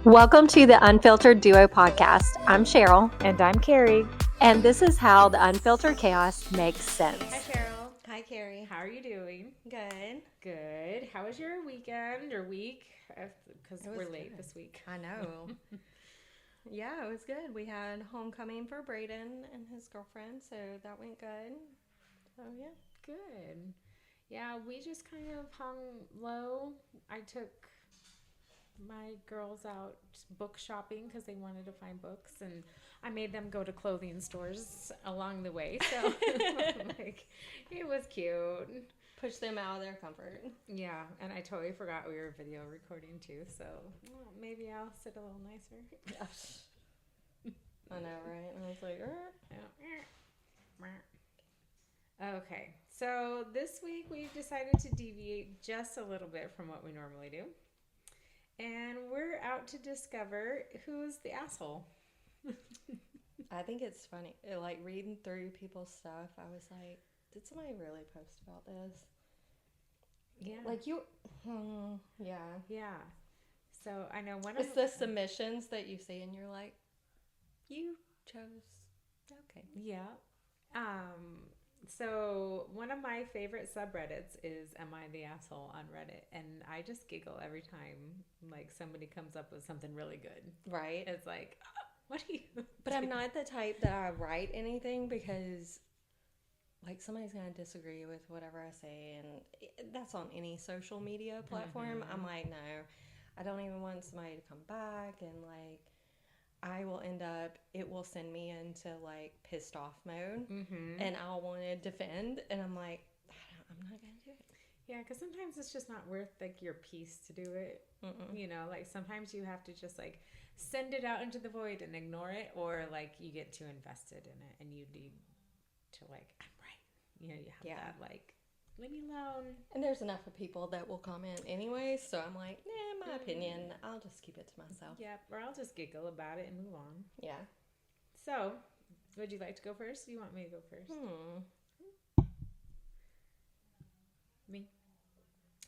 Welcome to the Unfiltered Duo podcast. I'm Cheryl. And I'm Carrie. And this is how the unfiltered chaos makes sense. Hi, Cheryl. Hi, Carrie. How are you doing? Good. Good. How was your weekend or week? Because we're late this week. I know. Yeah, it was good. We had homecoming for Braden and his girlfriend, so that went good. So, yeah. Good. Yeah, we just kind of hung low. I took my girls out book shopping because they wanted to find books, and I made them go to clothing stores along the way. So, it was cute. Push them out of their comfort. Yeah, and I totally forgot we were video recording too, so maybe I'll sit a little nicer. I know, right? And I was like, Okay, so this week we've decided to deviate just a little bit from what we normally do. And we're out to discover who's the asshole. I think it's funny. Like, reading through people's stuff, I was like, did somebody really post about this? Yeah. Like, you... yeah. Yeah. So, I know It's the submissions that you see, and you're like, you chose... Okay. Yeah. So one of my favorite subreddits is Am I the Asshole on Reddit, and I just giggle every time like somebody comes up with something really good. Right. It's like, oh, what are you But I'm not the type that I write anything because like somebody's going to disagree with whatever I say, and that's on any social media platform. I'm like, no, I don't even want somebody to come back, and like I will end up, it will send me into like pissed off mode, and I'll want to defend, and I'm like, I'm not going to do it. Yeah, because sometimes it's just not worth like your piece to do it. You know, like sometimes you have to just like send it out into the void and ignore it, or like you get too invested in it and you need to like, I'm right. You know, you have that like, leave me alone. And there's enough of people that will comment anyway, so I'm like, nah, my opinion, I'll just keep it to myself. Yeah, or I'll just giggle about it and move on. Yeah. So, would you like to go first? Or you want me to go first? Me?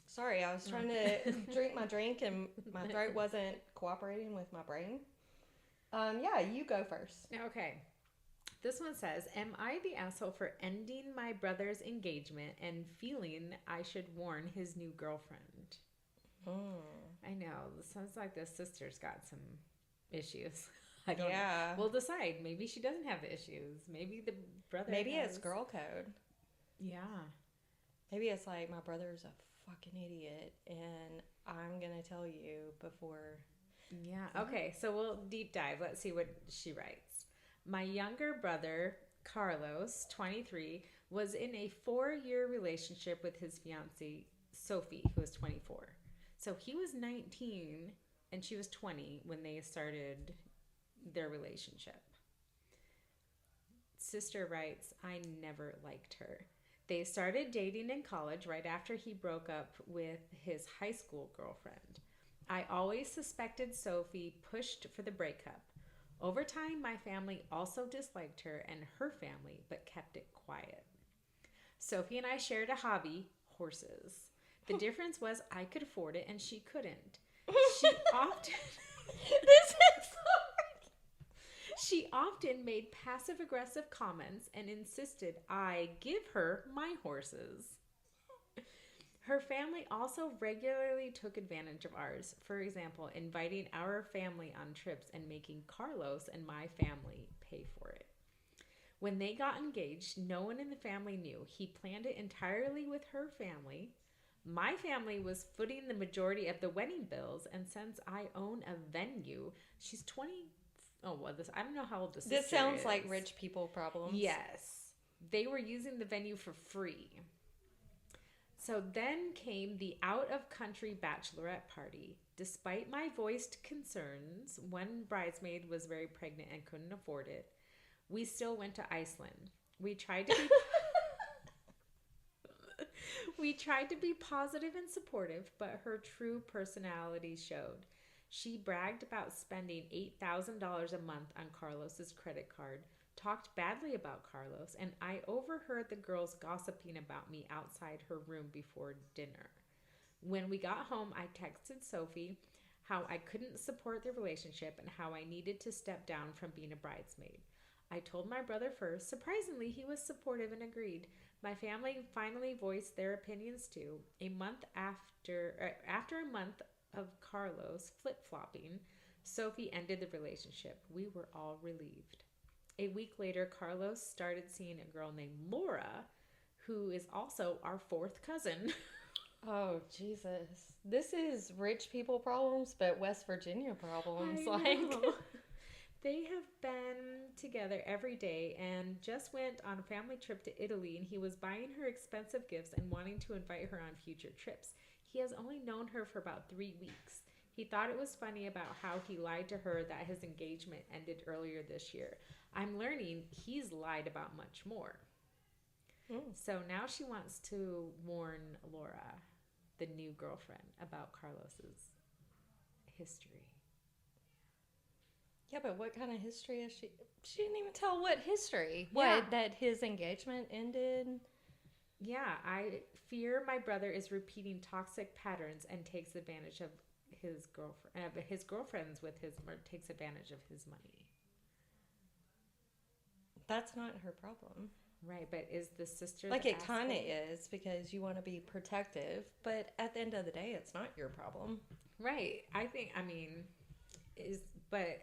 Sorry, I was trying to drink my drink and my throat wasn't cooperating with my brain. Yeah, you go first. Okay. This one says, am I the asshole for ending my brother's engagement and feeling I should warn his new girlfriend? I know. It sounds like the sister's got some issues. I don't know. We'll decide. Maybe she doesn't have the issues. Maybe the brother it's girl code. Yeah. Maybe it's like, my brother's a fucking idiot, and I'm going to tell you before. Yeah. Okay, so we'll deep dive. Let's see what she writes. My younger brother, Carlos, 23, was in a 4-year relationship with his fiancée, Sophie, who was 24. So he was 19 and she was 20 when they started their relationship. Sister writes, I never liked her. They started dating in college right after he broke up with his high school girlfriend. I always suspected Sophie pushed for the breakup. Over time, my family also disliked her and her family, but kept it quiet. Sophie and I shared a hobby, horses. The difference was I could afford it and she couldn't. She often made passive-aggressive comments and insisted I give her my horses. Her family also regularly took advantage of ours. For example, inviting our family on trips and making Carlos and my family pay for it. When they got engaged, no one in the family knew. He planned it entirely with her family. My family was footing the majority of the wedding bills, and since I own a venue, she's 20. Oh, well, I don't know how old this is. This sounds like rich people problems. Yes. They were using the venue for free. So then came the out-of-country bachelorette party. Despite my voiced concerns, one bridesmaid was very pregnant and couldn't afford it. We still went to Iceland. We tried to be positive and supportive, but her true personality showed. She bragged about spending $8,000 a month on Carlos's credit card, talked badly about Carlos, and I overheard the girls gossiping about me outside her room before dinner. When we got home, I texted Sophie how I couldn't support the relationship, and how I needed to step down from being a bridesmaid. I told my brother first. Surprisingly, he was supportive and agreed. My family finally voiced their opinions too. After a month of Carlos flip-flopping, Sophie ended the relationship. We were all relieved. A week later, Carlos started seeing a girl named Laura, who is also our fourth cousin. Oh, Jesus. This is rich people problems, but West Virginia problems. I know. They have been together every day and just went on a family trip to Italy, and he was buying her expensive gifts and wanting to invite her on future trips. He has only known her for about 3 weeks. He thought it was funny about how he lied to her that his engagement ended earlier this year. I'm learning he's lied about much more. So now she wants to warn Laura, the new girlfriend, about Carlos's history. Yeah, but what kind of history is she? She didn't even tell what history. Yeah. What, that his engagement ended? Yeah, I fear my brother is repeating toxic patterns and takes advantage of his girlfriends with his, or takes advantage of his money. That's not her problem. Right, but is the sister Like, the it kind of asshole? is, because you want to be protective, but at the end of the day, it's not your problem. Right. But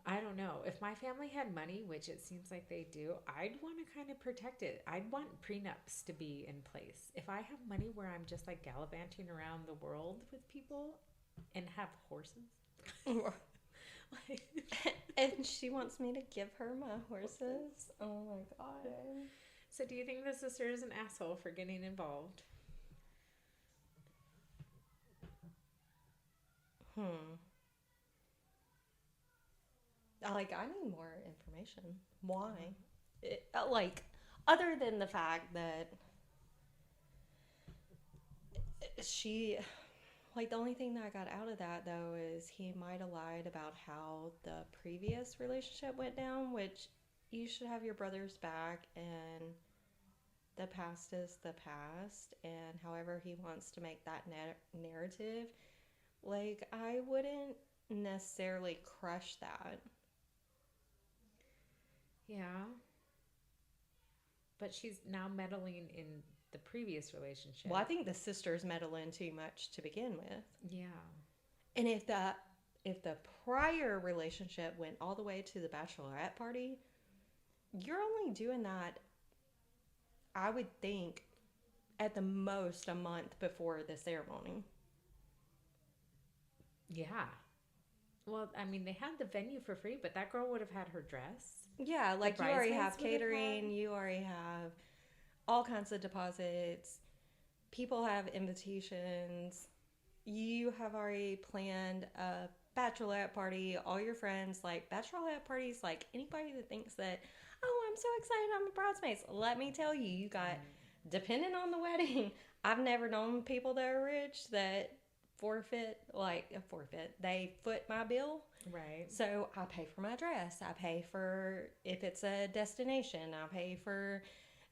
I don't know. If my family had money, which it seems like they do, I'd want to kind of protect it. I'd want prenups to be in place. If I have money where I'm just like gallivanting around the world with people and have horses. And she wants me to give her my horses. Oh my god. So do you think the sister is an asshole for getting involved? I need more information. Why? Other than the fact that she, the only thing that I got out of that, though, is he might have lied about how the previous relationship went down, which you should have your brother's back, and the past is the past, and however he wants to make that narrative, I wouldn't necessarily crush that. Yeah. But she's now meddling in the previous relationship. Well, I think the sister's meddling too much to begin with. Yeah. And if the prior relationship went all the way to the bachelorette party, you're only doing that, I would think, at the most a month before the ceremony. Yeah. Well, they had the venue for free, but that girl would have had her dress. Yeah, you already bridesmaids have would have catering, had- you already have all kinds of deposits, people have invitations, you have already planned a bachelorette party, all your friends, bachelorette parties, anybody that thinks that, oh, I'm so excited, I'm a bridesmaid. Let me tell you, you got, depending on the wedding, I've never known people that are rich that they foot my bill. Right. So I pay for my dress. I pay for, if it's a destination, I pay for,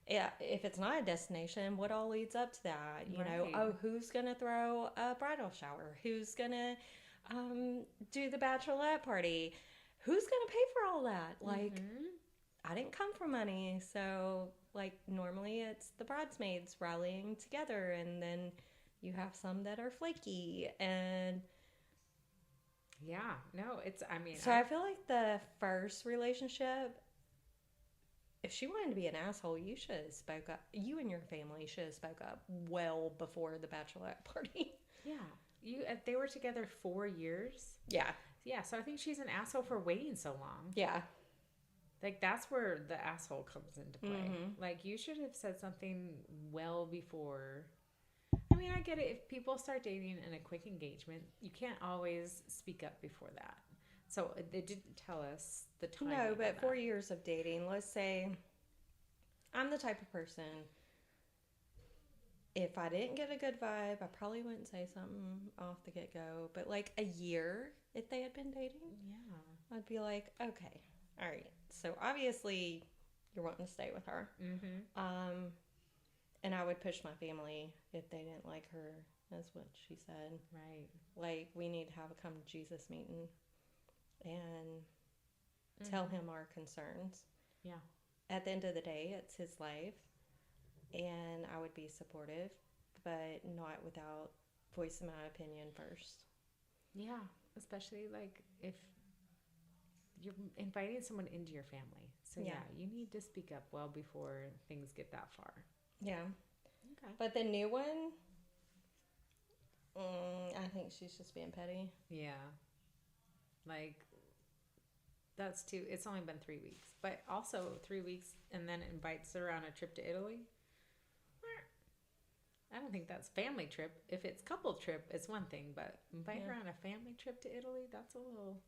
if it's not a destination, what all leads up to that? You know, Right. Who's going to throw a bridal shower? Who's going to do the bachelorette party? Who's going to pay for all that? I didn't come from money. So, normally it's the bridesmaids rallying together, and then you have some that are flaky, and Yeah. No, it's, so I feel like the first relationship, if she wanted to be an asshole, you should have spoke up. You and your family should have spoke up well before the bachelorette party. Yeah. They were together 4 years. Yeah. Yeah, so I think she's an asshole for waiting so long. Yeah. That's where the asshole comes into play. Mm-hmm. You should have said something well before. I get it. If people start dating in a quick engagement, you can't always speak up before that. So they didn't tell us the time. No, but 4 years of dating, let's say I'm the type of person, if I didn't get a good vibe, I probably wouldn't say something off the get-go. But a year, if they had been dating, Yeah. I'd be like, okay, all right. So obviously you're wanting to stay with her. Mm-hmm. And I would push my family if they didn't like her is what she said. Right. Like, we need to have a come to Jesus meeting and tell him our concerns. Yeah. At the end of the day, it's his life, and I would be supportive, but not without voicing my opinion first. Yeah. Especially like if you're inviting someone into your family. So yeah, you need to speak up well before things get that far. Yeah. Okay. But the new one, I think she's just being petty. Yeah. Like, that's too, it's only been 3 weeks. But also 3 weeks and then invites her on a trip to Italy. I don't think that's family trip. If it's couple trip, it's one thing. But invite her on a family trip to Italy, that's a little...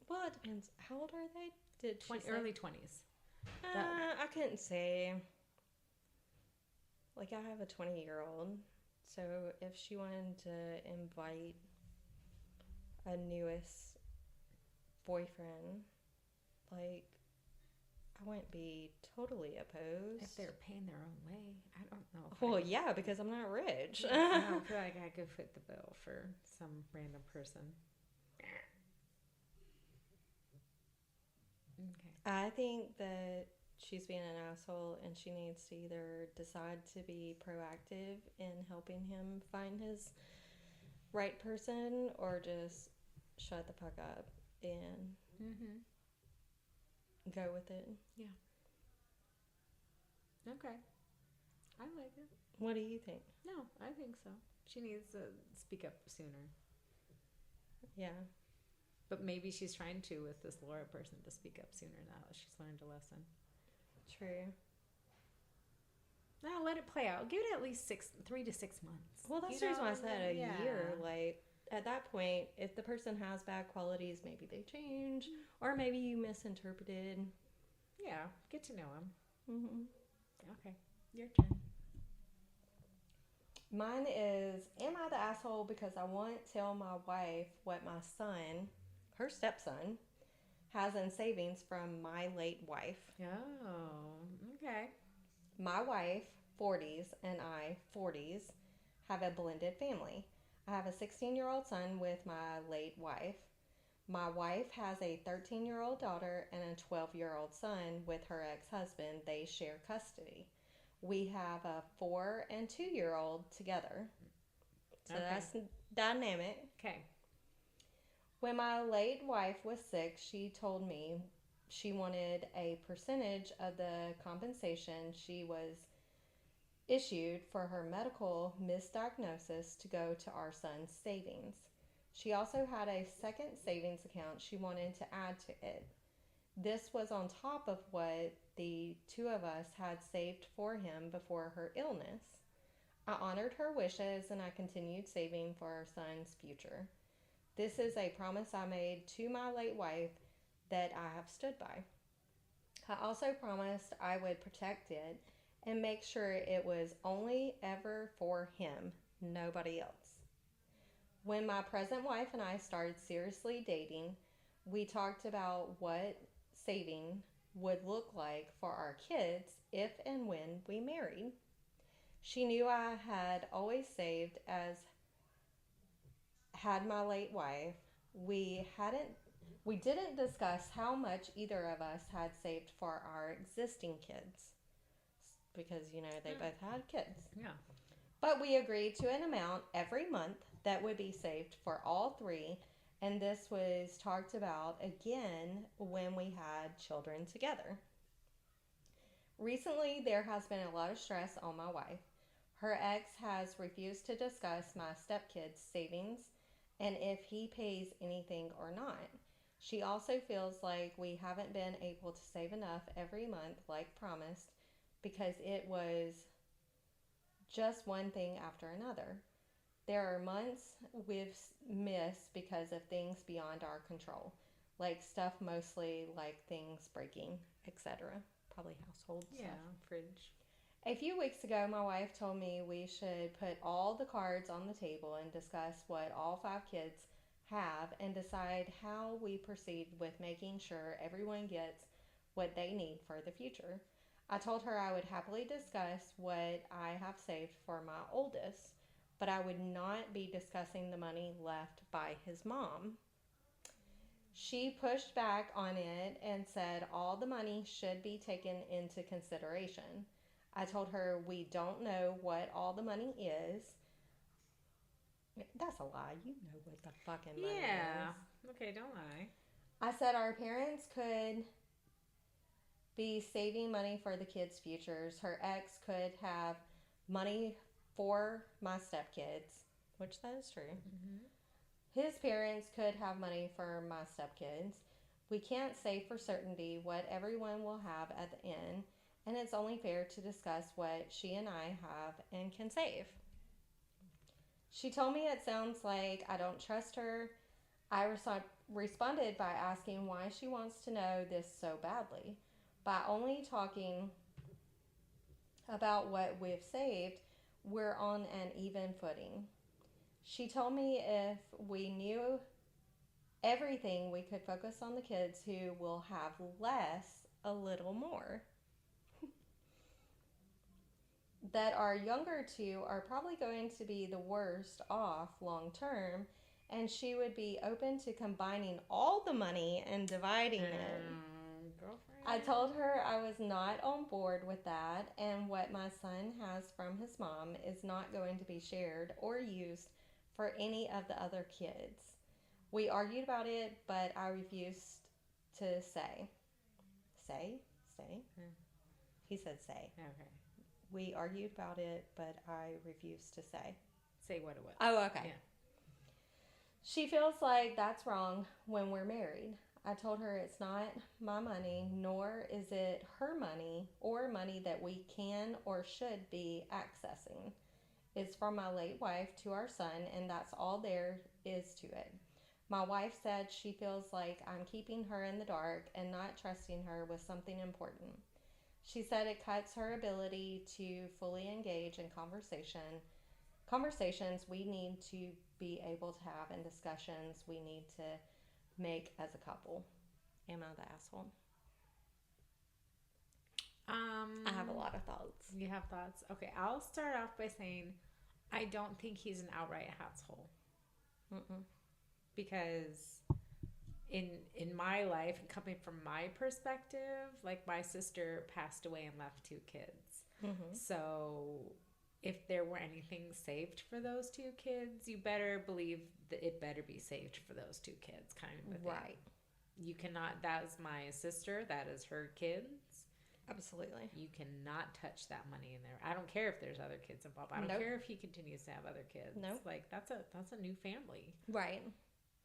Well, it depends. How old are they? Did she say? Early 20s. I couldn't say. Like, I have a 20-year-old. So if she wanted to invite a newest boyfriend, like, I wouldn't be totally opposed. If they're paying their own way, I don't know. Well, yeah, because I'm not rich. I don't feel like I could fit the bill for some random person. Okay. I think that she's being an asshole, and she needs to either decide to be proactive in helping him find his right person, or just shut the fuck up and go with it. Yeah. Okay. I like it. What do you think? No, I think so. She needs to speak up sooner. Yeah. But maybe she's trying to with this Laura person to speak up sooner now that she's learned a lesson. True. Now let it play out. Give it at least 3 to 6 months. Well, that's the reason why I said a year. Like, at that point, if the person has bad qualities, maybe they change, or maybe you misinterpreted. Yeah, get to know him. Okay, your turn. Mine is, am I the asshole because I won't tell my wife what my son, her stepson, has in savings from my late wife? Oh, okay. My wife, 40s, and I, 40s, have a blended family. I have a 16-year-old son with my late wife. My wife has a 13-year-old daughter and a 12-year-old son with her ex-husband. They share custody. We have a 4 and 2-year-old together. So that's dynamic. Okay. When my late wife was sick, she told me she wanted a percentage of the compensation she was issued for her medical misdiagnosis to go to our son's savings. She also had a second savings account she wanted to add to it. This was on top of what the two of us had saved for him before her illness. I honored her wishes and I continued saving for our son's future. This is a promise I made to my late wife that I have stood by. I also promised I would protect it and make sure it was only ever for him, nobody else. When my present wife and I started seriously dating, we talked about what saving would look like for our kids if and when we married. She knew I had always saved, as had my late wife. We didn't discuss how much either of us had saved for our existing kids, because they both had kids. Yeah. But we agreed to an amount every month that would be saved for all three, and this was talked about again when we had children together. Recently, there has been a lot of stress on my wife. Her ex has refused to discuss my stepkid's savings and if he pays anything or not. She also feels like we haven't been able to save enough every month like promised, because it was just one thing after another. There are months we've missed because of things beyond our control, like stuff mostly like things breaking, etc. Probably household stuff. Yeah, fridge. A few weeks ago, my wife told me we should put all the cards on the table and discuss what all 5 kids have and decide how we proceed with making sure everyone gets what they need for the future. I told her I would happily discuss what I have saved for my oldest, but I would not be discussing the money left by his mom. She pushed back on it and said all the money should be taken into consideration. I told her we don't know what all the money is. That's a lie. You know what the fucking money is. Okay, don't lie. I said our parents could be saving money for the kids' futures. Her ex could have money for my stepkids, which that is true. Mm-hmm. His parents could have money for my stepkids. We can't say for certainty what everyone will have at the end, and it's only fair to discuss what she and I have and can save. She told me it sounds like I don't trust her. I responded by asking why she wants to know this so badly. By only talking about what we've saved, we're on an even footing. She told me if we knew everything, we could focus on the kids who will have less a little more. That our younger two are probably going to be the worst off long term, and she would be open to combining all the money and dividing it. Girlfriend. I told her I was not on board with that, and what my son has from his mom is not going to be shared or used for any of the other kids. We argued about it, but I refused to say. Say? He said say. Okay. We argued about it, but I refused to say. Say what it was. Oh, okay. Yeah. She feels like that's wrong when we're married. I told her it's not my money, nor is it her money or money that we can or should be accessing. It's from my late wife to our son, and that's all there is to it. My wife said she feels like I'm keeping her in the dark and not trusting her with something important. She said it cuts her ability to fully engage in conversations we need to be able to have and discussions we need to make as a couple. Am I the asshole? I have a lot of thoughts. You have thoughts? Okay, I'll start off by saying I don't think he's an outright asshole. Because in my life, coming from my perspective, like my sister passed away and left 2 kids. So if there were anything saved for those 2 kids, you better believe that it better be saved for those 2 kids, kind of a thing. Right. You cannot, that is my sister, that is her kids. Absolutely. You cannot touch that money in there. I don't care if there's other kids involved. I don't care if he continues to have other kids. Nope. Like that's a new family. Right.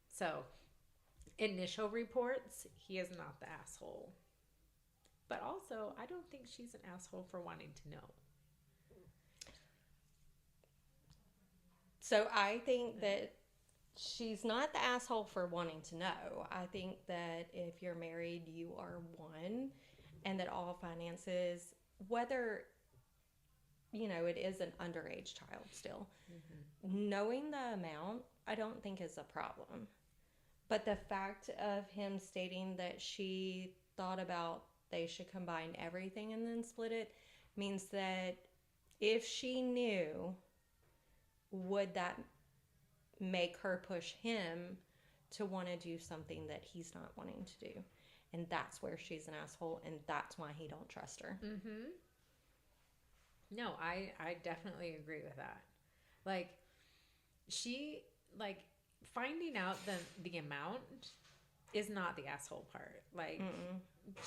So, initial reports, he is not the asshole. But also, I don't think she's an asshole for wanting to know. So I think that she's not the asshole for wanting to know. I think that if you're married, you are one, and that all finances, whether, it is an underage child still, knowing the amount, I don't think is a problem. But the fact of him stating that she thought about they should combine everything and then split it means that if she knew, would that make her push him to want to do something that he's not wanting to do? And that's where she's an asshole, and that's why he don't trust her. No, I definitely agree with that. Like, finding out the amount is not the asshole part. Like,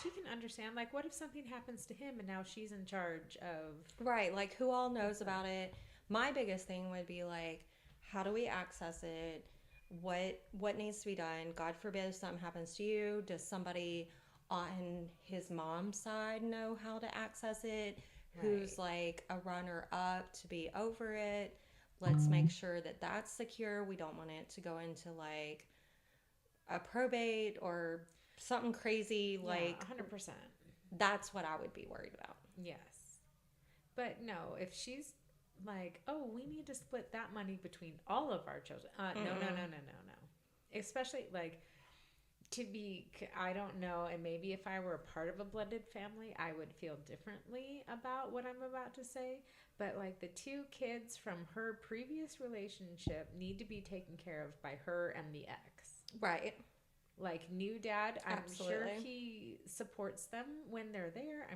she can understand, like, what if something happens to him and now she's in charge of... Right, like, who all knows about it? My biggest thing would be, like, how do we access it? What needs to be done? God forbid if something happens to you. Does somebody on his mom's side know how to access it? Right. Who's, like, a runner-up to be over it? Let's make sure that that's secure. We don't want it to go into, like, a probate or something crazy. Like, 100%. That's what I would be worried about. Yes. But no, if she's like, oh, we need to split that money between all of our children. No. Especially, like, I don't know, and maybe if I were a part of a blended family, I would feel differently about what I'm about to say. But like the two kids from her previous relationship need to be taken care of by her and the ex. Right. Like new dad, I'm sure Absolutely. he supports them when they're there.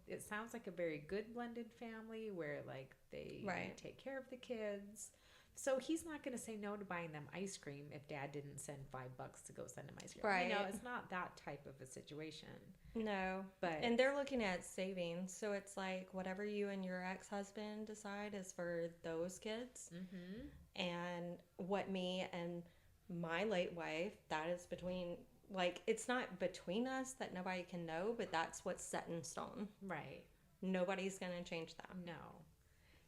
It sounds like a very good blended family where like they Right. take care of the kids. So he's not going to say no to buying them ice cream if dad didn't send $5 to go send them ice cream. Right. You know, it's not that type of a situation. No. But And they're looking at savings. So it's like whatever you and your ex-husband decide is for those kids. mm-hmm. And what me and my late wife, that is between, like, it's not between us that nobody can know, but that's what's set in stone. Right. Nobody's going to change that. No.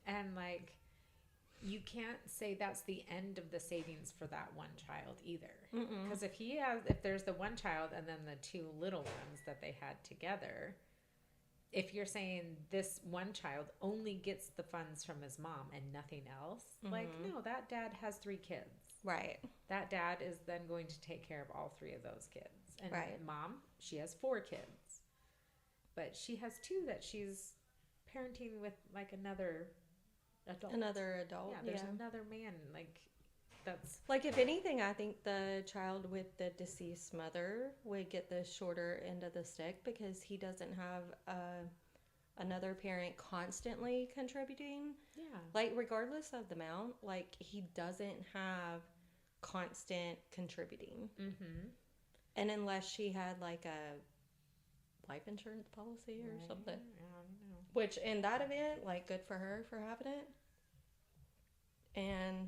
And like you can't say that's the end of the savings for that one child either. Because if there's the one child and then the two little ones that they had together, if you're saying this one child only gets the funds from his mom and nothing else, like, no, that dad has 3 kids. Right. That dad is then going to take care of all 3 of those kids. And right. mom, she has 4 kids. But she has 2 that she's parenting with like another adult. Yeah, there's another man. Like, that's... Like, if anything, I think the child with the deceased mother would get the shorter end of the stick because he doesn't have another parent constantly contributing. Yeah. Like, regardless of the amount, like, he doesn't have constant contributing. And unless she had, like, a life insurance policy or something. I don't know. Which, in that event, like, good for her for having it. And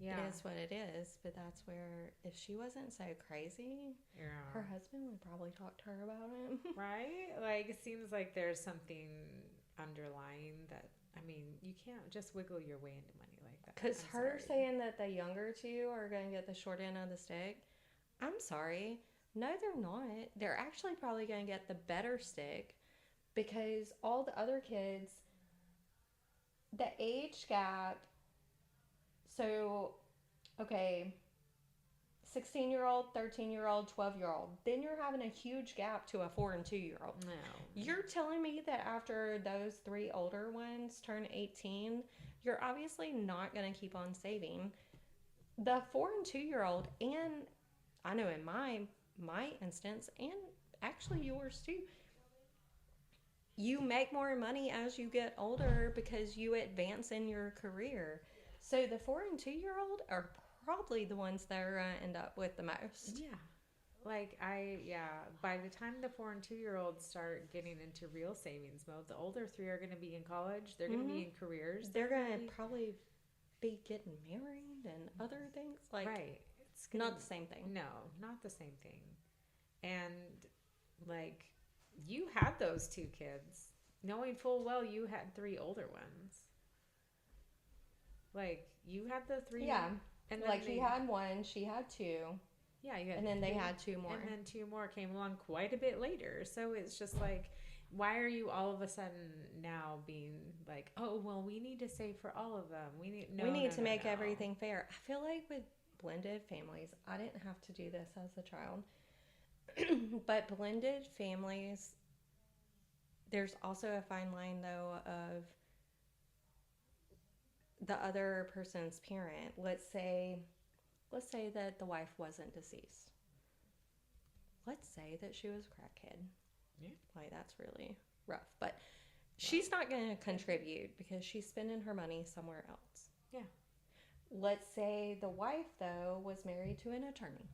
it is what it is. But that's where, if she wasn't so crazy, her husband would probably talk to her about it. Right? Like, it seems like there's something underlying that, I mean, you can't just wiggle your way into money like that. Because her saying that the younger 2 are going to get the short end of the stick, I'm sorry. No, they're not. They're actually probably going to get the better stick because all the other kids, the age gap, so, okay, 16-year-old, 13-year-old, 12-year-old, then you're having a huge gap to a 4 and 2-year-old. No. You're telling me that after those 3 older ones turn 18, you're obviously not going to keep on saving. The 4 and 2-year-old, and I know in my instance, and actually yours too, you make more money as you get older because you advance in your career. So the 4 and 2-year-old are probably the ones that are going to end up with the most. Yeah. Like, by the time the 4 and 2-year-olds start getting into real savings mode, the older 3 are going to be in college. They're going to be in careers. They're going to probably be getting married and other things. Like, right. It's not the same thing. No, not the same thing. And, like, you had those 2 kids, knowing full well you had 3 older ones. Like, you had the 3. Yeah. And like, he had 1, she had 2. Yeah, you had and then 3, they had 2 more. And then 2 more came along quite a bit later. So it's just like, why are you all of a sudden now being like, oh, well, we need to save for all of them. We need to make everything fair. I feel like with blended families, I didn't have to do this as a child. But blended families, there's also a fine line, though, of the other person's parent. Let's say that the wife wasn't deceased. Let's say that she was a crackhead. Yeah. Like, that's really rough. But she's not going to contribute because she's spending her money somewhere else. Yeah. Let's say the wife, though, was married to an attorney.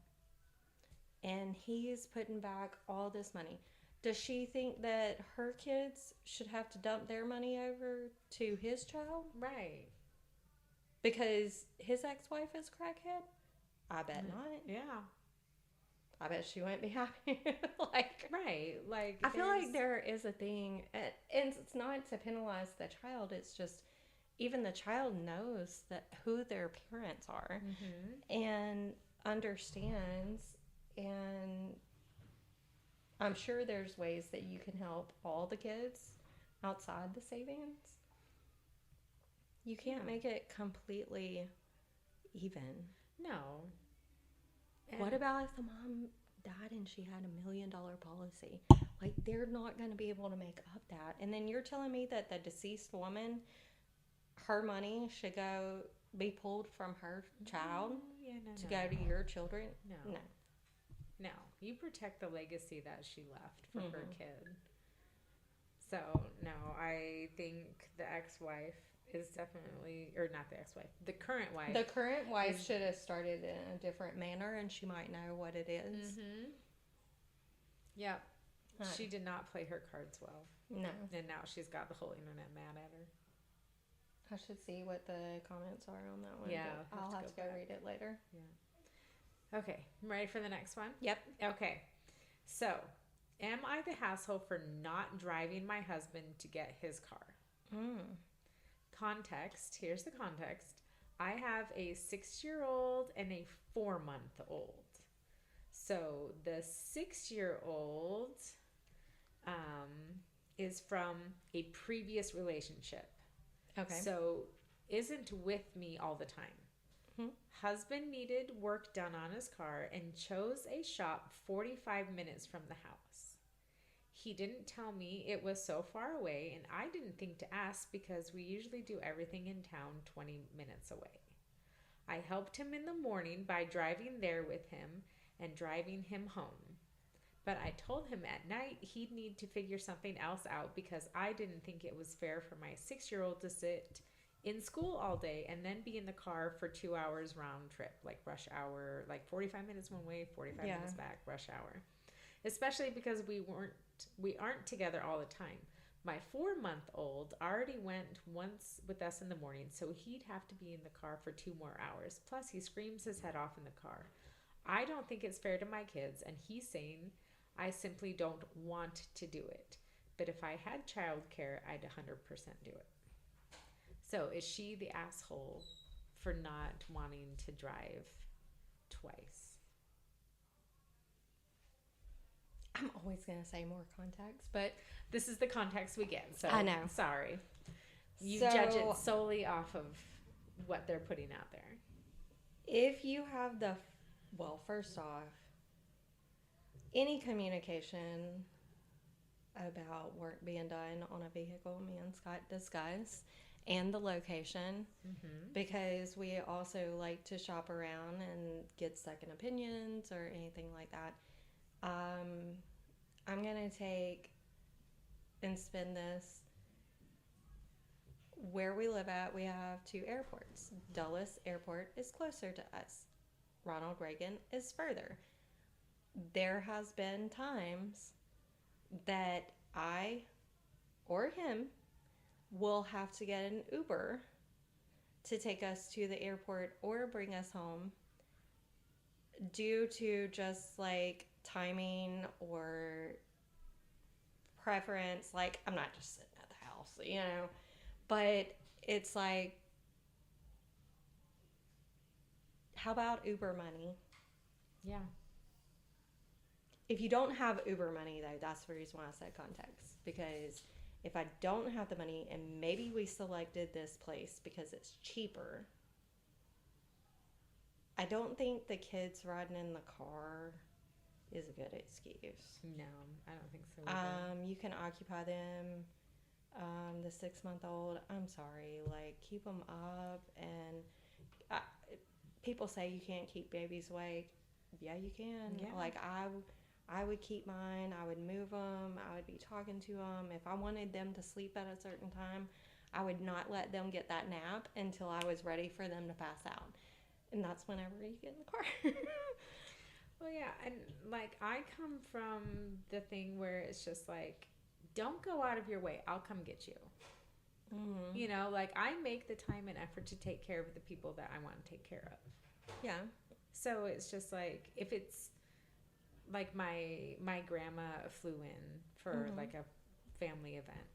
And he's putting back all this money. Does she think that her kids should have to dump their money over to his child? Right. Because his ex-wife is a crackhead? I bet not. Yeah. I bet she wouldn't be happy. Like, right. Like, I feel like there is a thing, and it's not to penalize the child. It's just even the child knows that who their parents are and understands. And I'm sure there's ways that you can help all the kids outside the savings. You can't make it completely even. No. What about if the mom died and she had $1 million policy? Like, they're not going to be able to make up that. And then you're telling me that the deceased woman, her money should be pulled from her child to go to your children? No. You protect the legacy that she left for her kid. So, no, I think the ex-wife is definitely, or not the ex-wife, the current wife. The current wife should have started in a different manner, and she might know what it is. Yep. She did not play her cards well. No. And now she's got the whole internet mad at her. I should see what the comments are on that one. Yeah. I'll have to go read it later. Yeah. Okay. I'm ready for the next one? Yep. Okay. So, am I the asshole for not driving my husband to get his car? Context. Here's the context. I have a 6-year-old and a 4-month-old. So the 6-year-old is from a previous relationship. Okay. So isn't with me all the time. Husband needed work done on his car and chose a shop 45 minutes from the house. He didn't tell me it was so far away, and I didn't think to ask because we usually do everything in town 20 minutes away. I helped him in the morning by driving there with him and driving him home. But I told him at night he'd need to figure something else out because I didn't think it was fair for my 6-year-old to sit in school all day and then be in the car for 2 hours round trip, like rush hour, like 45 minutes one way, 45 minutes back, rush hour. Especially because we aren't together all the time. My 4-month-old already went once with us in the morning, so he'd have to be in the car for 2 more hours. Plus, he screams his head off in the car. I don't think it's fair to my kids, and he's saying I simply don't want to do it. But if I had childcare, I'd 100% do it. So is she the asshole for not wanting to drive twice? I'm always going to say more context, but this is the context we get. So I know. Sorry. You judge it solely off of what they're putting out there. If you have first off, any communication about work being done on a vehicle, me and Scott discuss, and the location, because we also like to shop around and get second opinions or anything like that. I'm going to take and spin this. Where we live at, we have 2 airports. Dulles Airport is closer to us. Ronald Reagan is further. There has been times that I or him will have to get an Uber to take us to the airport or bring us home due to just like timing or preference. Like, I'm not just sitting at the house, you know, but it's like, how about Uber money? Yeah. If you don't have Uber money, though, that's the reason why I said context. Because if I don't have the money, and maybe we selected this place because it's cheaper, I don't think the kids riding in the car is a good excuse. No, I don't think so either. You can occupy them. The 6-month-old, I'm sorry, like, keep them up. And people say you can't keep babies awake. Yeah, you can. Yeah. Like, I would keep mine. I would move them. I would be talking to them. If I wanted them to sleep at a certain time, I would not let them get that nap until I was ready for them to pass out. And that's whenever you get in the car. Well, yeah, and like I come from the thing where it's just like, don't go out of your way. I'll come get you. Mm-hmm. You know, like I make the time and effort to take care of the people that I want to take care of. Yeah. So it's just like, if it's like my grandma flew in for like a family event,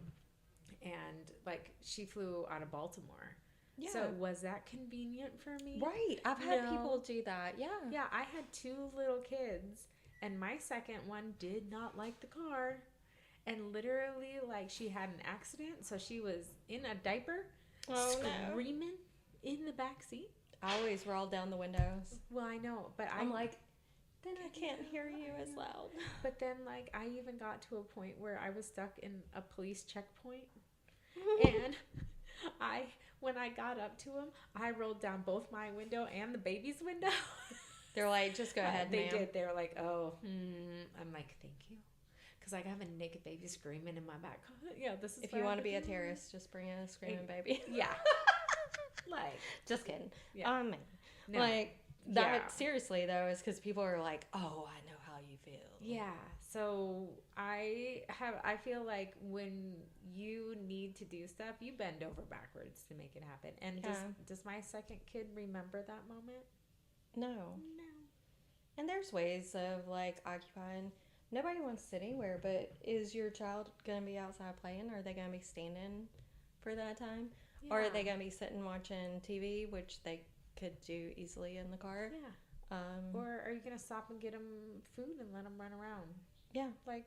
and like she flew out of Baltimore. Yeah. So was that convenient for me? Right. I've had people do that. Yeah. Yeah, I had 2 little kids, and my second one did not like the car. And literally, like, she had an accident, so she was in a diaper, screaming in the back seat. I always roll down the windows. Well, I know, but I'm like, Then I can't hear you as loud. But then, like, I even got to a point where I was stuck in a police checkpoint. And when I got up to him, I rolled down both my window and the baby's window. They're like, just go ahead, They ma'am. did. They were like, oh, I'm like, thank you. Because I have a naked baby screaming in my back. Yeah, this is If you want to be a terrorist, just bring in a screaming baby. Yeah. Like. Just kidding. Yeah. No. Like, that, seriously, though, is because people are like, oh, I know how you feel. Yeah. So I feel like when you need to do stuff, you bend over backwards to make it happen. And does my second kid remember that moment? No. And there's ways of, like, occupying. Nobody wants to sit anywhere, but is your child going to be outside playing? Or are they going to be standing for that time? Yeah. Or are they going to be sitting watching TV, which they could do easily in the car? Yeah. Or are you going to stop and get them food and let them run around? Yeah. Like,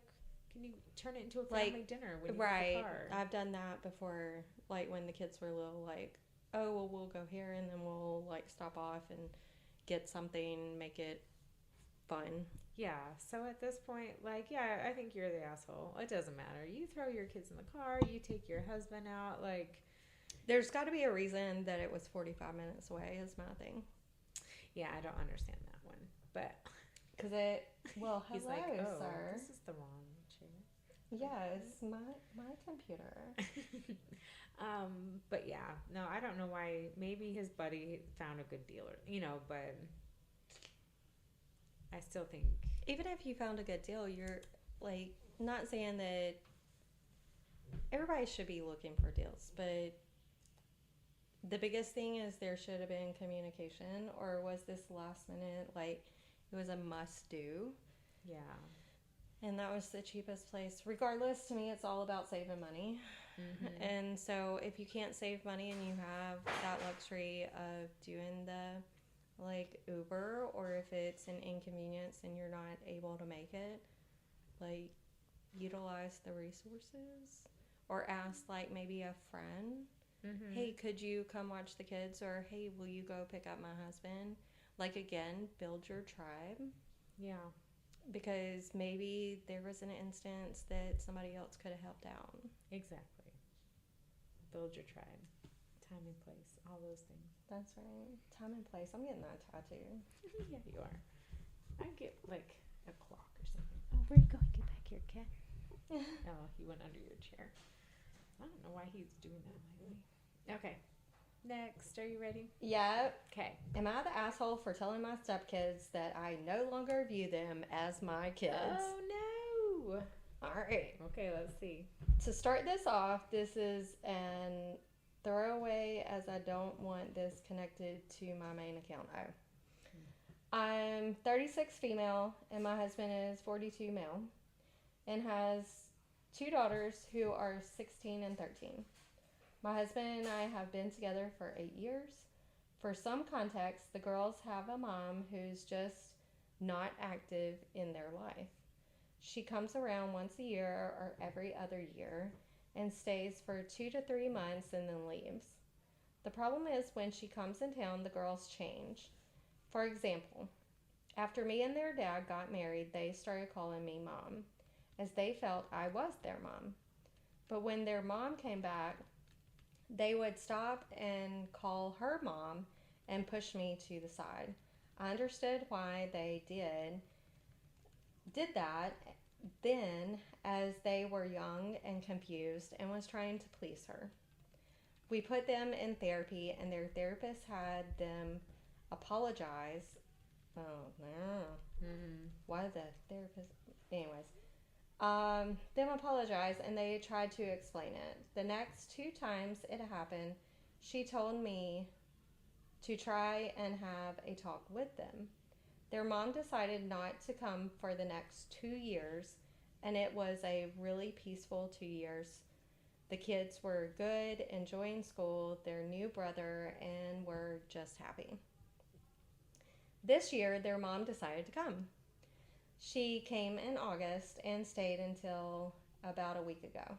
can you turn it into a family dinner when you get in the car? I've done that before, like, when the kids were little, like, oh, well, we'll go here, and then we'll, like, stop off and get something, make it fun. Yeah, so at this point, like, yeah, I think you're the asshole. It doesn't matter. You throw your kids in the car, you take your husband out, like... There's got to be a reason that it was 45 minutes away is my thing. Yeah, I don't understand that one, but... Because hello, he's like, oh, sir. This is the wrong chair. Yes, my computer. But yeah, no, I don't know why. Maybe his buddy found a good deal, but I still think... Even if you found a good deal, you're, like, not saying that everybody should be looking for deals, but the biggest thing is there should have been communication, or was this last minute, like, it was a must do. Yeah. And that was the cheapest place. Regardless, to me, it's all about saving money. Mm-hmm. And so if you can't save money and you have that luxury of doing the, like, Uber, or if it's an inconvenience and you're not able to make it, like, utilize the resources. Or ask, like, maybe a friend, hey, could you come watch the kids? Or, hey, will you go pick up my husband? Like, again, build your tribe. Yeah. Because maybe there was an instance that somebody else could have helped out. Exactly. Build your tribe. Time and place. All those things. That's right. Time and place. I'm getting that tattoo. Yeah, you are. I'd get, like, a clock or something. Oh, where are you going? Get back here, cat. Oh, he went under your chair. I don't know why he's doing that lately. Okay. Next. Are you ready? Yeah. Okay. Am I the asshole for telling my stepkids that I no longer view them as my kids? Oh, no. All right. Okay, let's see. To start this off, this is an throwaway, as I don't want this connected to my main account. I'm 36 female, and my husband is 42 male, and has 2 daughters who are 16 and 13. My husband and I have been together for 8 years. For some context, the girls have a mom who's just not active in their life. She comes around once a year or every other year and stays for 2 to 3 months and then leaves. The problem is when she comes in town, the girls change. For example, after me and their dad got married, they started calling me mom, as they felt I was their mom. But when their mom came back, they would stop and call her mom and push me to the side. I understood why they did that then, as they were young and confused and was trying to please her. We put them in therapy, and their therapist had them apologize. Oh, no. Why the therapist? Anyways. Them apologize, and they tried to explain it. The next 2 times it happened, she told me to try and have a talk with them. Their mom decided not to come for the next 2 years, and it was a really peaceful 2 years. The kids were good, enjoying school, their new brother, and were just happy. This year, their mom decided to come. She came in August and stayed until about a week ago,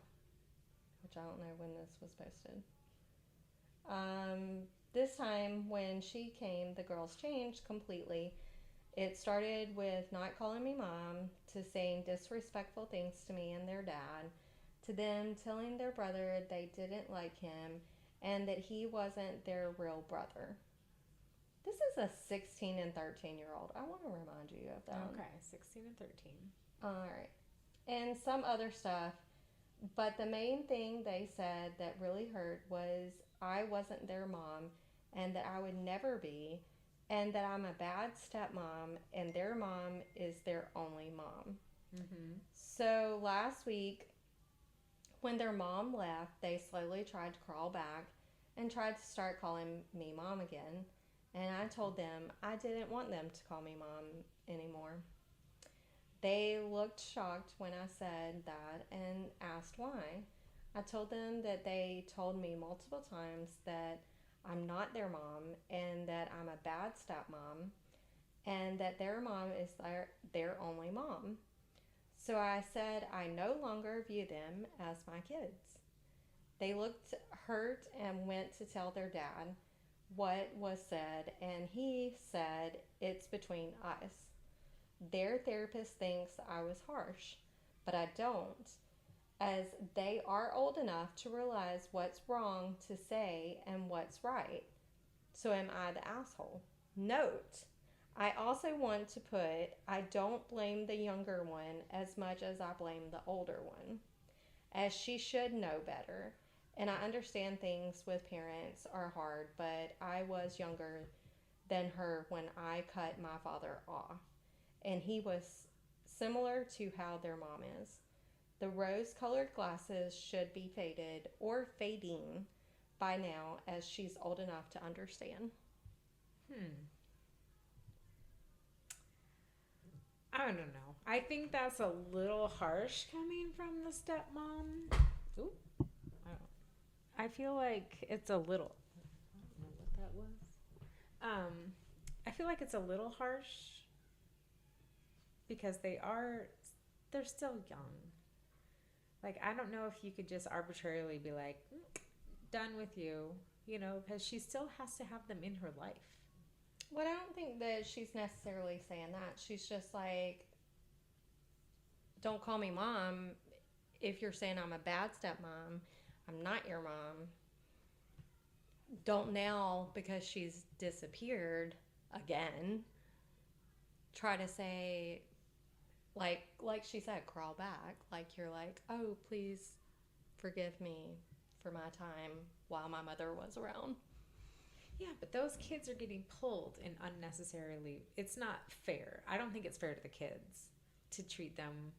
which I don't know when this was posted. This time when she came, the girls changed completely. It started with not calling me mom, to saying disrespectful things to me and their dad, to them telling their brother they didn't like him and that he wasn't their real brother. This is a 16 and 13-year-old. I want to remind you of that. Okay, 16 and 13. All right. And some other stuff. But the main thing they said that really hurt was I wasn't their mom and that I would never be, and that I'm a bad stepmom and their mom is their only mom. Mm-hmm. So last week, when their mom left, they slowly tried to crawl back and tried to start calling me mom again. And I told them I didn't want them to call me mom anymore. They looked shocked when I said that and asked why. I told them that they told me multiple times that I'm not their mom and that I'm a bad stepmom and that their mom is their only mom. So I said I no longer view them as my kids. They looked hurt and went to tell their dad what was said, and he said it's between us. Their therapist thinks I was harsh, but I don't, as they are old enough to realize what's wrong to say and what's right. So am I the asshole? Note, I also want to put I don't blame the younger one as much as I blame the older one, as she should know better. And I understand things with parents are hard, but I was younger than her when I cut my father off. And he was similar to how their mom is. The rose-colored glasses should be faded or fading by now, as she's old enough to understand. I don't know. I think that's a little harsh coming from the stepmom. Ooh. I feel like it's a little. I don't know what that was. I feel like it's a little harsh because they're still young. Like, I don't know if you could just arbitrarily be like, done with you, because she still has to have them in her life. Well, I don't think that she's necessarily saying that. She's just like, don't call me mom if you're saying I'm a bad stepmom. I'm not your mom. Don't now, because she's disappeared again, try to say, like she said, crawl back. Like, you're like, oh, please forgive me for my time while my mother was around. Yeah, but those kids are getting pulled and unnecessarily. It's not fair. I don't think it's fair to the kids to treat them.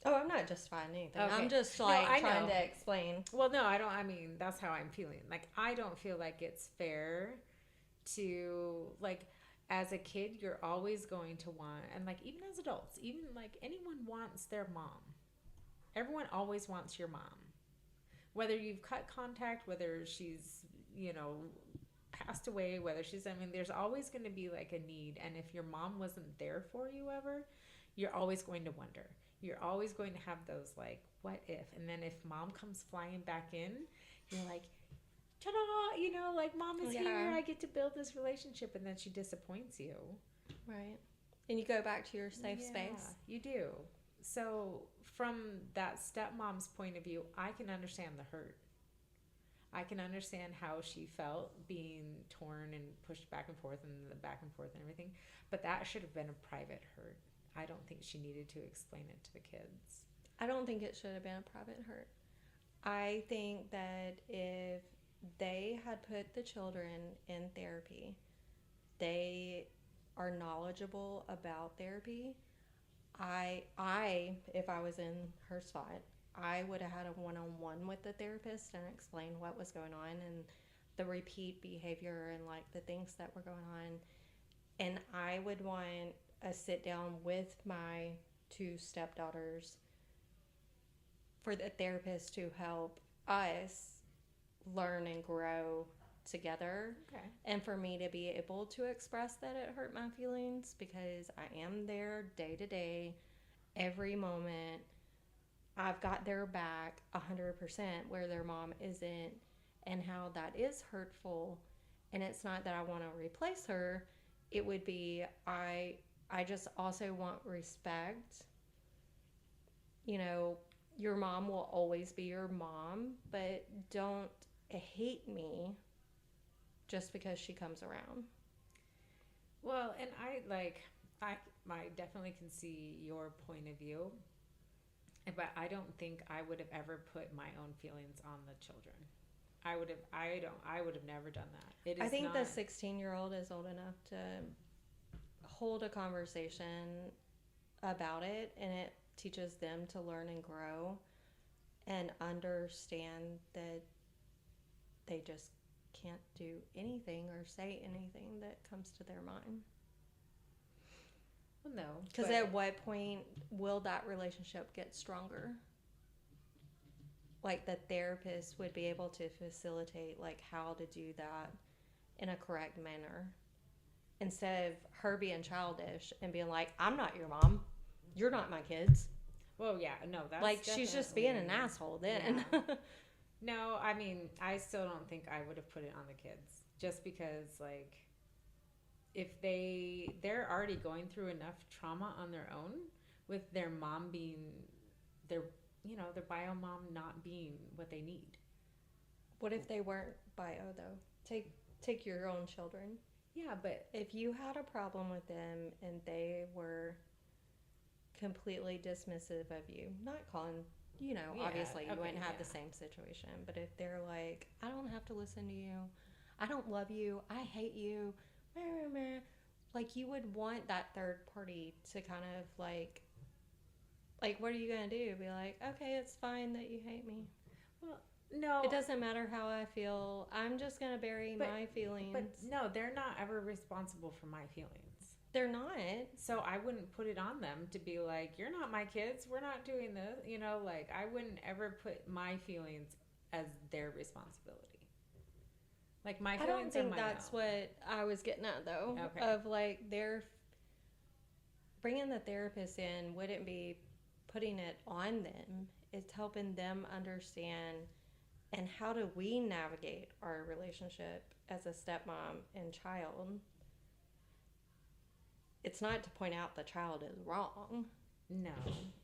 Oh, I'm not justifying anything. Okay. I'm just trying to explain. Well, no, I don't. I mean, that's how I'm feeling. Like, I don't feel like it's fair to, like, as a kid, you're always going to want, and like, even as adults, even like anyone wants their mom. Everyone always wants your mom. Whether you've cut contact, whether she's, passed away, whether there's always going to be like a need. And if your mom wasn't there for you ever, you're always going to wonder. You're always going to have those like, what if? And then if mom comes flying back in, you're like, ta-da, like mom is here. I get to build this relationship. And then she disappoints you. Right. And you go back to your safe space. You do. So from that stepmom's point of view, I can understand the hurt. I can understand how she felt being torn and pushed back and forth and everything. But that should have been a private hurt. I don't think she needed to explain it to the kids. I don't think it should have been a private hurt. I think that if they had put the children in therapy, they are knowledgeable about therapy. If I was in her spot, I would have had a one-on-one with the therapist and explained what was going on and the repeat behavior and like the things that were going on. And I would want a sit down with my two stepdaughters for the therapist to help us learn and grow together. Okay. And for me to be able to express that it hurt my feelings, because I am there day to day, every moment. I've got their back 100% where their mom isn't, and how that is hurtful. And it's not that I want to replace her. It would be, I I just also want respect. You know, your mom will always be your mom, but don't hate me just because she comes around. Well, and I definitely can see your point of view, but I don't think I would have ever put my own feelings on the children. I would have never done that. It is I think not, the 16-year-old is old enough to hold a conversation about it, and it teaches them to learn and grow and understand that they just can't do anything or say anything that comes to their mind. well, no, Because at what point will that relationship get stronger? Like the therapist would be able to facilitate like how to do that in a correct manner, instead of her being childish and being like, I'm not your mom, you're not my kids. well, yeah, no, that's Like she's just being an asshole then. Yeah. No, I mean, I still don't think I would have put it on the kids, just because like if they're already going through enough trauma on their own with their mom being their their bio mom not being what they need. What if they weren't bio though? Take your own children. Yeah, but If you had a problem with them and they were completely dismissive of you, not calling, you know, Yeah, obviously you okay, wouldn't have yeah. the same situation, but if they're like, I don't have to listen to you, I don't love you, I hate you, like you would want that third party to kind of like, what are you going to do? Be like, okay, it's fine that you hate me. well, no, It doesn't matter how I feel. I'm just going to bury my feelings. but no, they're not ever responsible for my feelings. They're not. So I wouldn't put it on them to be like, you're not my kids, we're not doing this, like I wouldn't ever put my feelings as their responsibility. Like my I feelings don't think are my that's own. what I was getting at though. Okay. Of like they're bringing the therapist in wouldn't be putting it on them. It's helping them understand and how do we navigate our relationship as a stepmom and child. It's not to point out the child is wrong. No.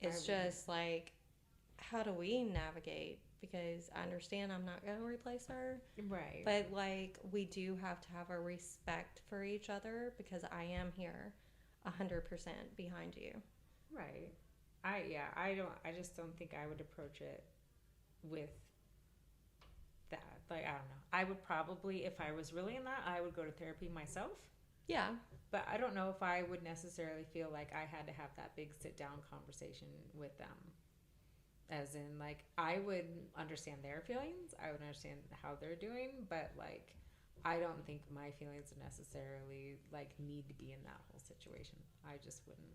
It's just like, how do we navigate? Because I understand I'm not going to replace her. Right. But like, we do have to have a respect for each other because I am here 100% behind you. Right. I just don't think I would approach it with that. Like, I don't know. I would probably, if I was really in that, I would go to therapy myself. Yeah. But I don't know if I would necessarily feel like I had to have that big sit down conversation with them. As in, like, I would understand their feelings. I would understand how they're doing. But, like, I don't think my feelings necessarily, like, need to be in that whole situation. I just wouldn't.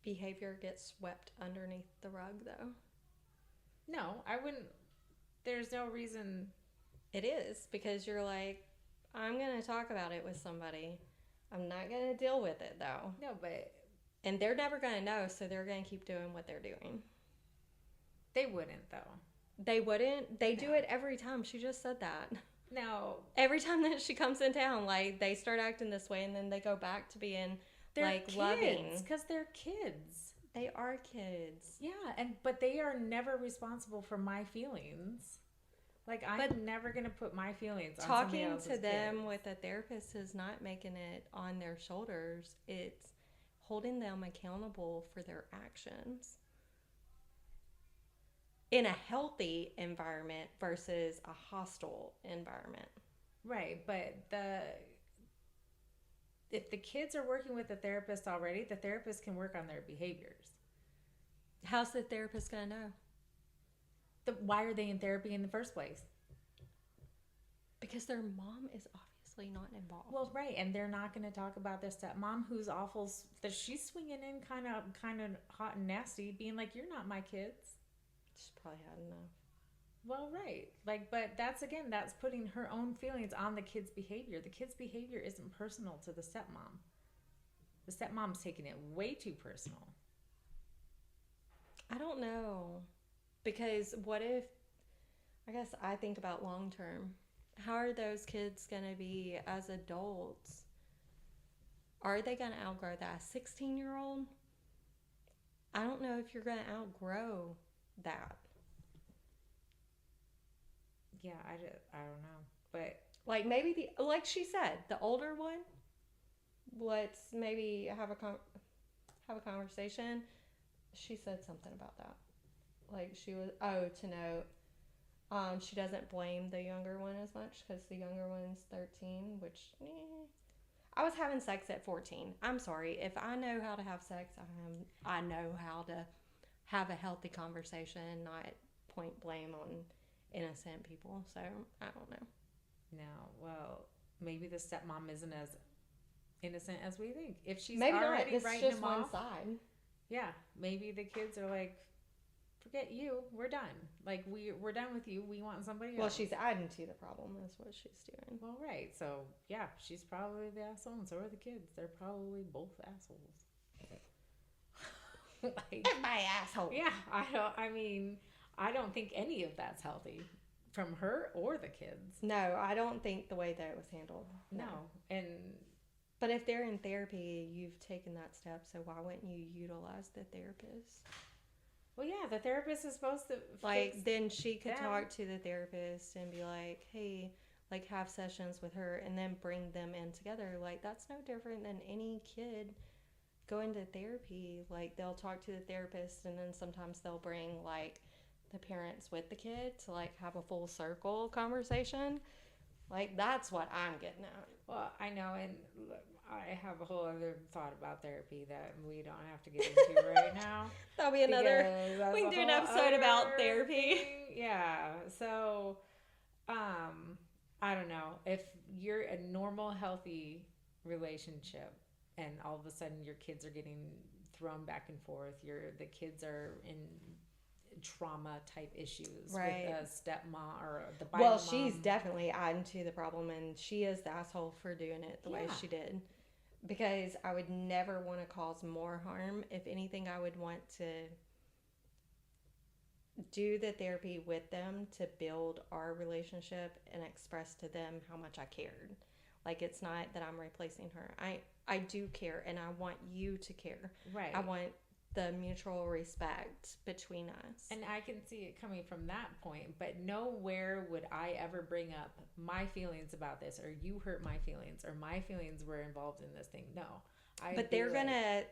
Behavior gets swept underneath the rug, though. No, I wouldn't. There's no reason. It is, because you're like, I'm going to talk about it with somebody. I'm not going to deal with it, though. No, but. And they're never going to know, so they're going to keep doing what they're doing. They wouldn't, though. They wouldn't? They do it every time. She just said that. No. Every time that she comes in town, like, they start acting this way, and then they go back to being, They're like, kids, loving. because they're kids. They are kids. Yeah, but they are never responsible for my feelings. Like, I'm never going to put my feelings on somebody else's Talking to them kids. with a therapist is not making it on their shoulders. It's holding them accountable for their actions in a healthy environment versus a hostile environment. Right, but if the kids are working with a therapist already, the therapist can work on their behaviors. How's the therapist going to know? Why are they in therapy in the first place? Because their mom is obviously not involved. Well, right, and they're not going to talk about their stepmom who's awful, that she's swinging in kind of hot and nasty, being like, you're not my kids. She's probably had enough. Well, right. Like, but that's putting her own feelings on the kid's behavior. The kid's behavior isn't personal to the stepmom. The stepmom's taking it way too personal. I don't know. Because what if, I guess I think about long term. How are those kids going to be as adults are they going to outgrow that? A 16-year-old? I don't know if you're going to outgrow that. Yeah, I don't know. But like maybe like she said, the older one, let's maybe have a conversation. She said something about that. Like she was to note, she doesn't blame the younger one as much because the younger one's 13, which I was having sex at 14. I'm sorry. If I know how to have sex, I know how to have a healthy conversation, not point blame on innocent people. So I don't know. no, well, maybe the stepmom isn't as innocent as we think. If she's Maybe already not. It's writing just him one off, side. yeah, maybe the kids are like, forget you, we're done. Like we're done with you. We want somebody else. Well, she's adding to the problem. Is what she's doing. Well, right. So yeah, she's probably the asshole, and so are the kids. They're probably both assholes. Like, my asshole. yeah, I don't think any of that's healthy from her or the kids. No, I don't think the way that it was handled. No. And but if they're in therapy, you've taken that step, so why wouldn't you utilize the therapist? well, yeah, the therapist is supposed to Like, then she could them. talk to the therapist and be like, hey, like, have sessions with her and then bring them in together. Like, that's no different than any kid going to therapy. Like, they'll talk to the therapist and then sometimes they'll bring, like, the parents with the kid to, like, have a full circle conversation. Like, that's what I'm getting at. Well, I know, and look, I have a whole other thought about therapy that we don't have to get into right now. That'll be another. We can do an episode about therapy. Thing. Yeah. So, I don't know. If you're a normal, healthy relationship, and all of a sudden your kids are getting thrown back and forth, the kids are in trauma type issues right. with a stepmom or the bio well mom. She's definitely adding to the problem, and she is the asshole for doing it the way she did, because I would never want to cause more harm. If anything, I would want to do the therapy with them to build our relationship and express to them how much I cared. Like, it's not that I'm replacing her. I do care, and I want you to care. Right. I want the mutual respect between us. And I can see it coming from that point, but nowhere would I ever bring up my feelings about this, or you hurt my feelings, or my feelings were involved in this thing. No. But they're going to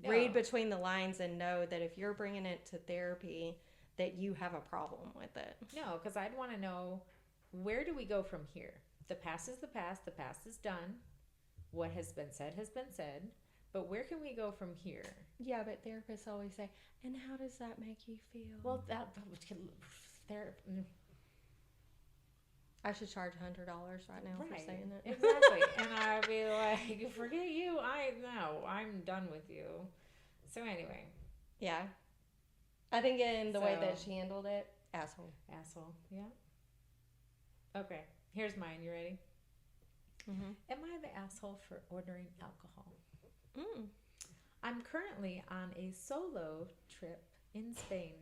read between the lines and know that if you're bringing it to therapy, that you have a problem with it. No, because I'd want to know, where do we go from here? The past is the past. The past is done. What has been said has been said. But where can we go from here? Yeah, but therapists always say, and how does that make you feel? Well, I should charge $100 right now for saying that. Exactly. And I'd be like, forget you. I'm done with you. So anyway. Yeah. I think in the way that she handled it, asshole. Asshole, yeah. Okay, here's mine. You ready? Mm-hmm. Am I the asshole for ordering alcohol? Mm. I'm currently on a solo trip in Spain,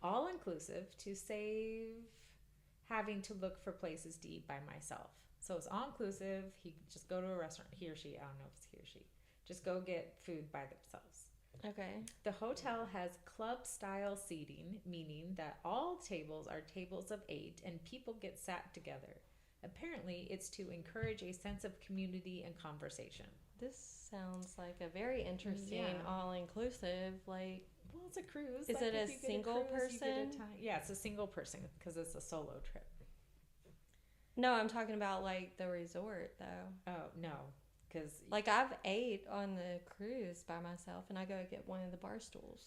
all inclusive, to save having to look for places to eat by myself. So it's all inclusive. He can just go to a restaurant. He or she, I don't know if it's he or she, just go get food by themselves. Okay. The hotel has club style seating, meaning that all tables are tables of 8 and people get sat together. Apparently, it's to encourage a sense of community and conversation. This sounds like a very interesting, all-inclusive, like... Well, it's a cruise. Is it a single person? Yeah, it's a single person because it's a solo trip. No, I'm talking about, like, the resort, though. Oh, no. Because... Like, I've ate on the cruise by myself, and I go get one of the bar stools.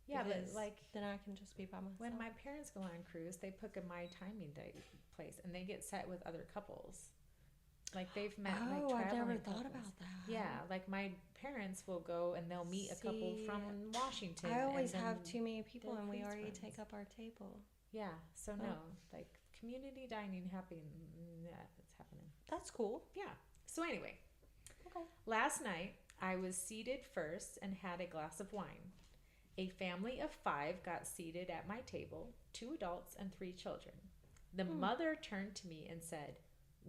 Yeah, but, like... Then I can just be by myself. When my parents go on a cruise, they pick a My Timing Day place, and they get set with other couples. Like, they've met, I've never couples. thought about that. Yeah, like, my parents will go, and they'll meet a couple from Washington. I always have too many people, and we already friends. take up our table. Yeah, so no. Like, community dining happening. Yeah, it's happening. That's cool. Yeah. So anyway. Okay. Last night, I was seated first and had a glass of wine. A family of 5 got seated at my table, 2 adults and 3 children. The mother turned to me and said,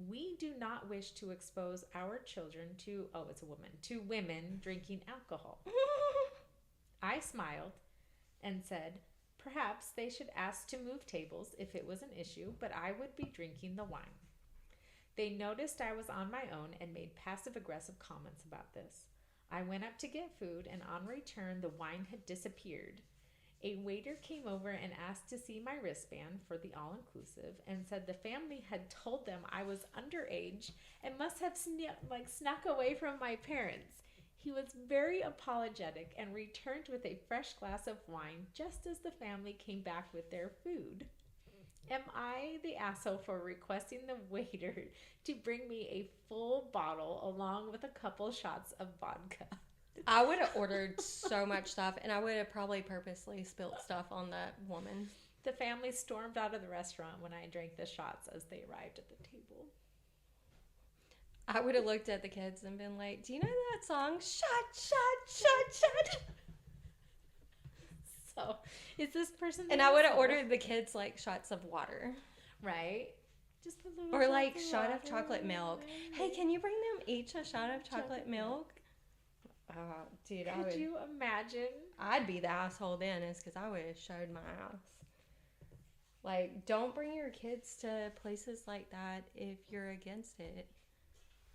We do not wish to expose our children to, oh, it's a woman, to women drinking alcohol. I smiled and said, perhaps they should ask to move tables if it was an issue, but I would be drinking the wine. They noticed I was on my own and made passive-aggressive comments about this. I went up to get food, and on return, the wine had disappeared. A waiter came over and asked to see my wristband for the all-inclusive and said the family had told them I was underage and must have snuck away from my parents. He was very apologetic and returned with a fresh glass of wine just as the family came back with their food. Am I the asshole for requesting the waiter to bring me a full bottle along with a couple shots of vodka? I would have ordered so much stuff, and I would have probably purposely spilled stuff on that woman. The family stormed out of the restaurant when I drank the shots as they arrived at the table. I would have looked at the kids and been like, do you know that song? Shot, shot, shot, shot. So, is this person... And I would have ordered the kids, like, shots of water. Right? Just a little or, like, shot of chocolate milk. Hey, can you bring them each a shot of chocolate milk? Dude, Could you imagine? I'd be the asshole then, is because I would have showed my ass. Like, don't bring your kids to places like that if you're against it.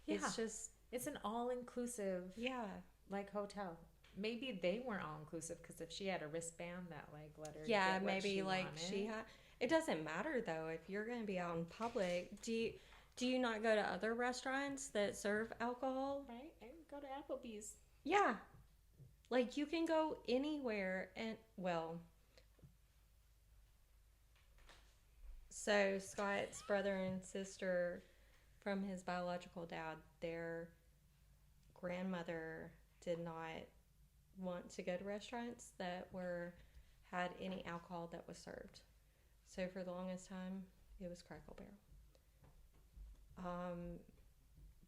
Yeah. It's just... It's an all-inclusive... Yeah. Like, hotel. Maybe they weren't all-inclusive, because if she had a wristband that, like, let her yeah, get what maybe, she like, wanted. she had... It doesn't matter, though, if you're going to be out in public. Do you not go to other restaurants that serve alcohol? Right? And go to Applebee's. Yeah. Like, you can go anywhere and, well... So, Scott's brother and sister from his biological dad, their grandmother did not want to go to restaurants that had any alcohol that was served. So, for the longest time, it was Crackle Barrel.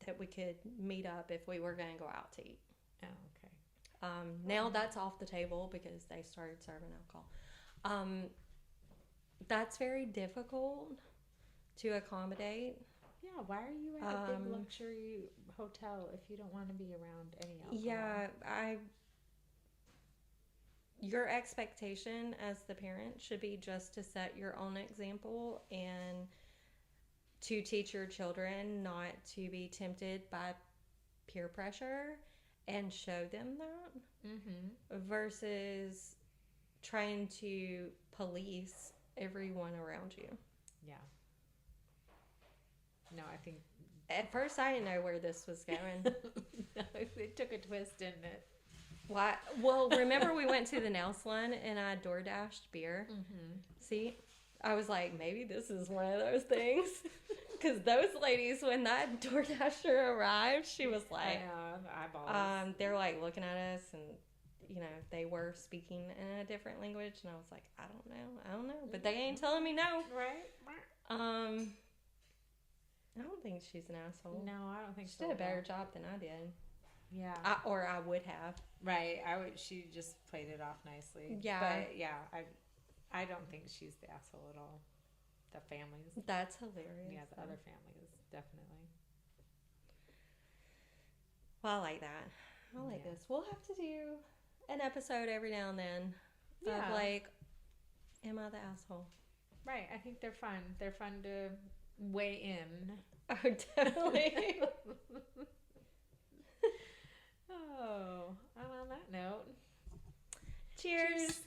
That we could meet up if we were going to go out to eat. Oh, okay. Now that's off the table because they started serving alcohol. That's very difficult to accommodate. Yeah, why are you at a big luxury hotel if you don't want to be around any alcohol? Yeah, your expectation as the parent should be just to set your own example and to teach your children not to be tempted by peer pressure and show them that versus trying to police everyone around you. Yeah. No, I think... At first, I didn't know where this was going. No, it took a twist, didn't it? Why? Well, remember we went to the nail salon and I DoorDashed beer? Mm-hmm. See? I was like, maybe this is one of those things. Because those ladies, when that DoorDasher arrived, she was like... the eyeballs. They were like looking at us and... You know, they were speaking in a different language, and I was like, I don't know, but they ain't telling me no. Right? I don't think she's an asshole. No, I don't think she did a better job than I did. Yeah. Or I would have. Right. She just played it off nicely. Yeah. But yeah, I don't think she's the asshole at all. The families. That's hilarious. Yeah, the other families, definitely. Well, I like that. I like this. We'll have to do an episode every now and then of like, am I the asshole? Right. I think they're fun. They're fun to weigh in. Oh, definitely. Oh, and on that note, cheers.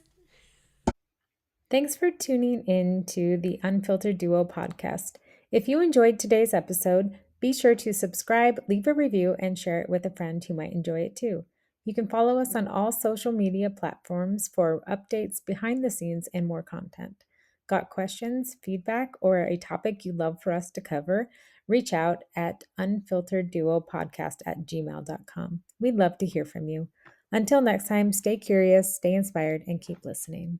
Thanks for tuning in to the Unfiltered Duo podcast. If you enjoyed today's episode, be sure to subscribe, leave a review, and share it with a friend who might enjoy it too. You can follow us on all social media platforms for updates, behind the scenes, and more content. Got questions, feedback, or a topic you'd love for us to cover? Reach out at unfilteredduopodcast@gmail.com. We'd love to hear from you. Until next time, stay curious, stay inspired, and keep listening.